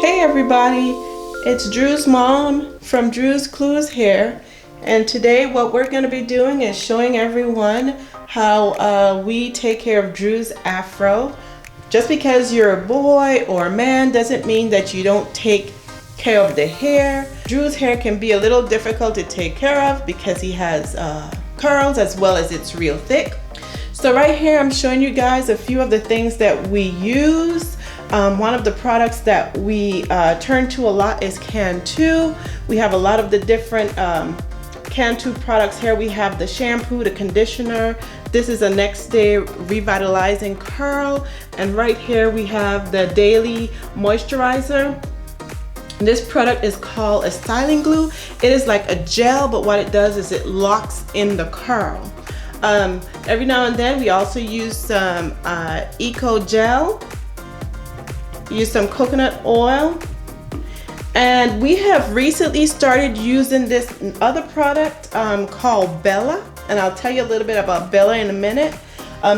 Hey everybody, it's Drew's mom from Drew's Clues here, and today what we're going to be doing is showing everyone how we take care of Drew's afro. Just because you're a boy or a man doesn't mean that you don't take care of the hair. Drew's hair can be a little difficult to take care of because he has curls as well as it's real thick. So right here I'm showing you guys a few of the things that we use. One of the products that we turn to a lot is Cantu. We have a lot of the different Cantu products here. We have the shampoo, the conditioner. This is a next day revitalizing curl. And right here we have the daily moisturizer. This product is called a styling glue. It is like a gel, but what it does is it locks in the curl. Every now and then we also use some eco gel. Use some coconut oil, and we have recently started using this other product called Bella, and I'll tell you a little bit about Bella in a minute.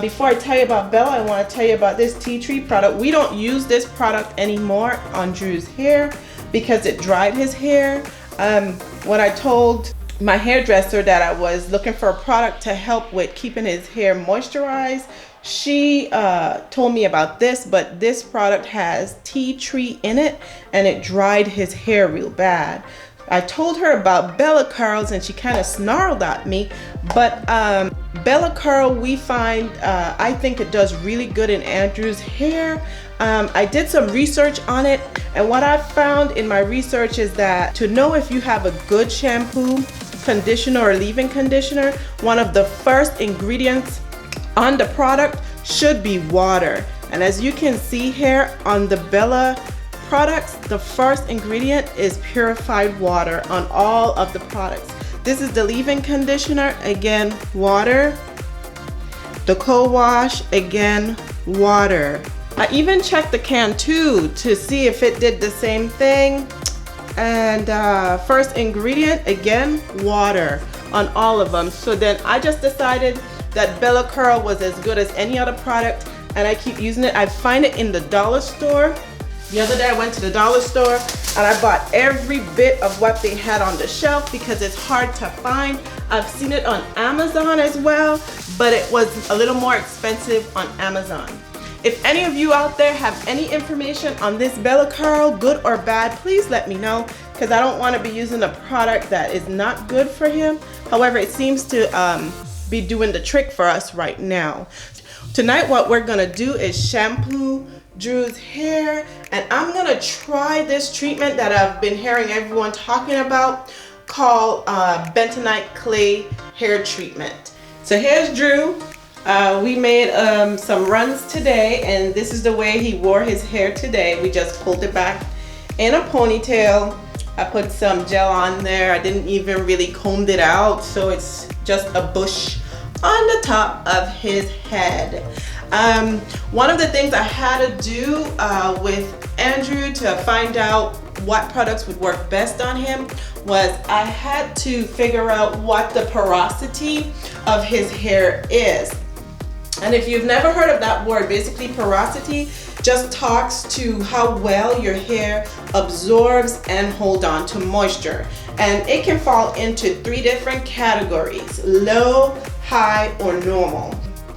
Before I tell you about Bella, I want to tell you about this tea tree product. We don't use this product anymore on Drew's hair because it dried his hair. When I told my hairdresser that I was looking for a product to help with keeping his hair moisturized, she told me about this, but this product has tea tree in it and it dried his hair real bad. I told her about Bella Curls and she kind of snarled at me, but Bella Curl, we find, I think it does really good in Andrew's hair. I did some research on it, and what I found in my research is that to know if you have a good shampoo, conditioner, or leave-in conditioner, one of the first ingredients on the product should be water. And as you can see here on the Bella products, the first ingredient is purified water on all of the products. This is the leave-in conditioner, again water. The co-wash, again water. I even checked the Cantu to see if it did the same thing, and first ingredient, again water on all of them. So then I just decided that Bella Curl was as good as any other product, and I keep using it. I find it in the dollar store. The other day I went to the dollar store and I bought every bit of what they had on the shelf because it's hard to find. I've seen it on Amazon as well, but it was a little more expensive on Amazon. If any of you out there have any information on this Bella Curl, good or bad, please let me know, because I don't want to be using a product that is not good for him. However, it seems to be doing the trick for us right now. Tonight what we're gonna do is shampoo Drew's hair, and I'm gonna try this treatment that I've been hearing everyone talking about called Bentonite Clay hair treatment. So here's Drew. We made some runs today, and this is the way he wore his hair today. We just pulled it back in a ponytail. I put some gel on there. I didn't even really comb it out, so it's just a bush on the top of his head. One of the things I had to do with Andrew to find out what products would work best on him was I had to figure out what the porosity of his hair is. And if you've never heard of that word, basically porosity just talks to how well your hair absorbs and hold on to moisture. And it can fall into 3 different categories: low, high, or normal.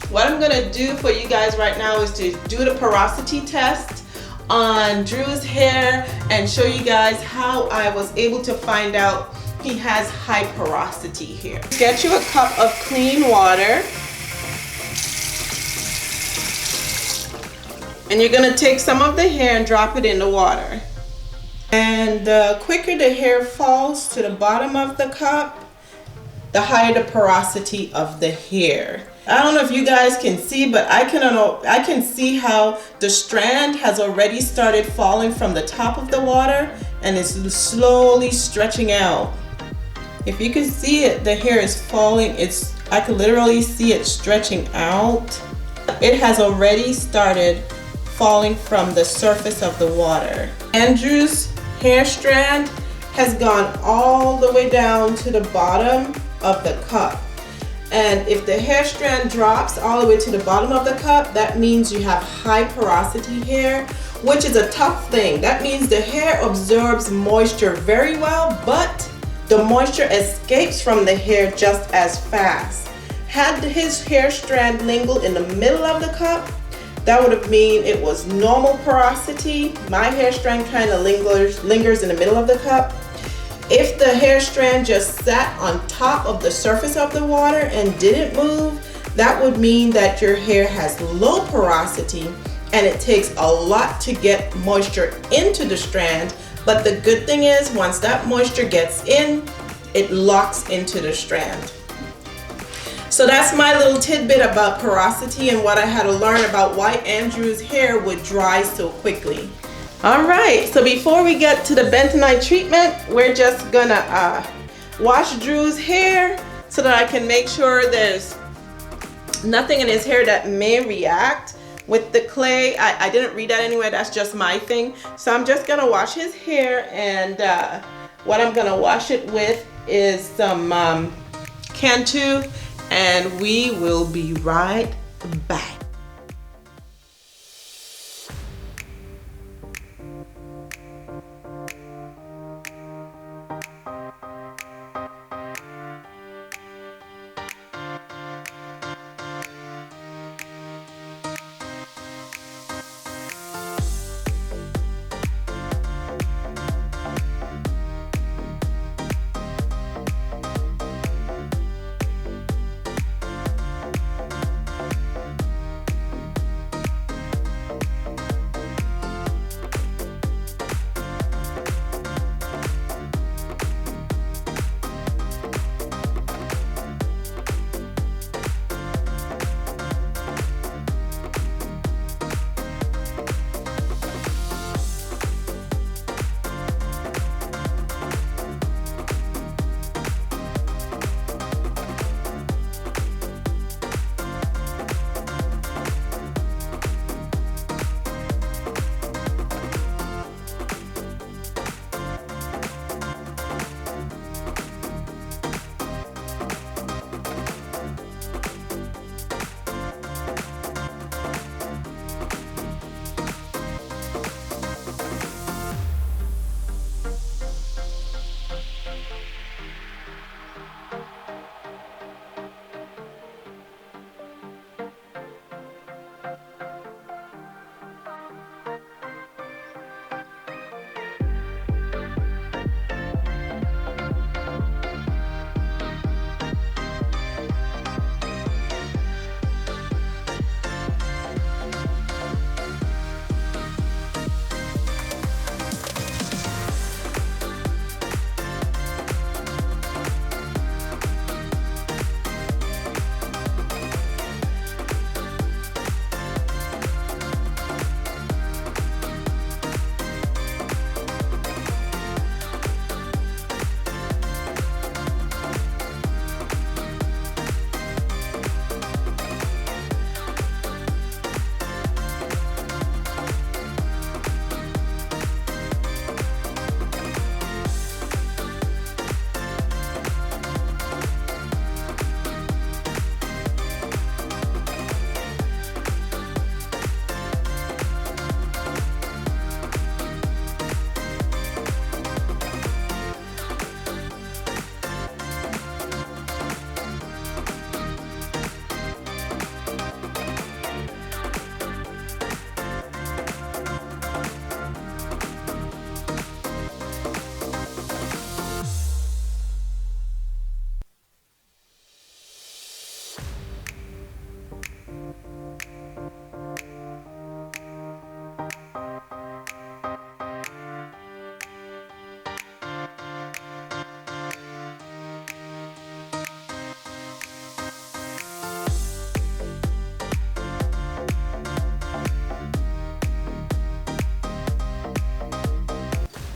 What I'm gonna do for you guys right now is to do the porosity test on Drew's hair and show you guys how I was able to find out he has high porosity here. Get you a cup of clean water. And you're gonna take some of the hair and drop it in the water. And the quicker the hair falls to the bottom of the cup, the higher the porosity of the hair. I don't know if you guys can see, but I can see how the strand has already started falling from the top of the water and is slowly stretching out. If you can see it, the hair is falling. I can literally see it stretching out. It has already started falling from the surface of the water. Andrew's hair strand has gone all the way down to the bottom of the cup. And if the hair strand drops all the way to the bottom of the cup, that means you have high porosity hair, which is a tough thing. That means the hair absorbs moisture very well, but the moisture escapes from the hair just as fast. Had his hair strand lingered in the middle of the cup, that would have mean it was normal porosity. My hair strand kind of lingers in the middle of the cup. If the hair strand just sat on top of the surface of the water and didn't move, that would mean that your hair has low porosity and it takes a lot to get moisture into the strand. But the good thing is, once that moisture gets in, it locks into the strand. So that's my little tidbit about porosity and what I had to learn about why Andrew's hair would dry so quickly. All right, so before we get to the bentonite treatment, we're just gonna wash Drew's hair so that I can make sure there's nothing in his hair that may react with the clay. I didn't read that anywhere, that's just my thing. So I'm just gonna wash his hair, and what I'm gonna wash it with is some Cantu, and we will be right back.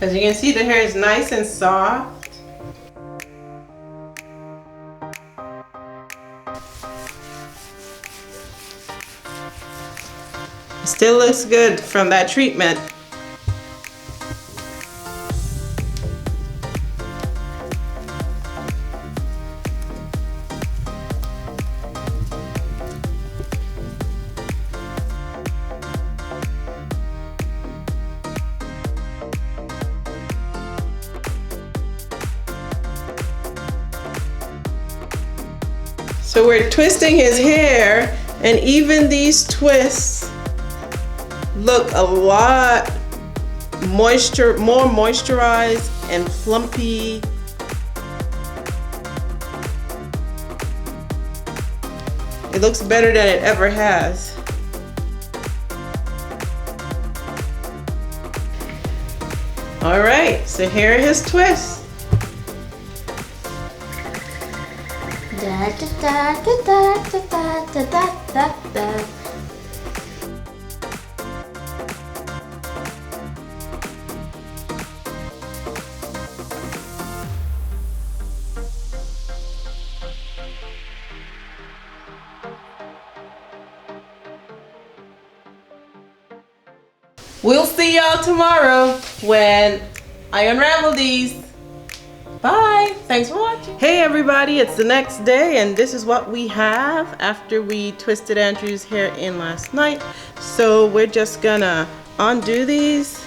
As you can see, the hair is nice and soft. It still looks good from that treatment. So we're twisting his hair, and even these twists look a lot more moisturized and plumpy. It looks better than it ever has. All right, so here are his twists. Da da da da da da da da da da. We'll see y'all tomorrow when I unravel these. Bye. Thanks for watching. Hey everybody, it's the next day and this is what we have after we twisted Andrew's hair in last night. So we're just gonna undo these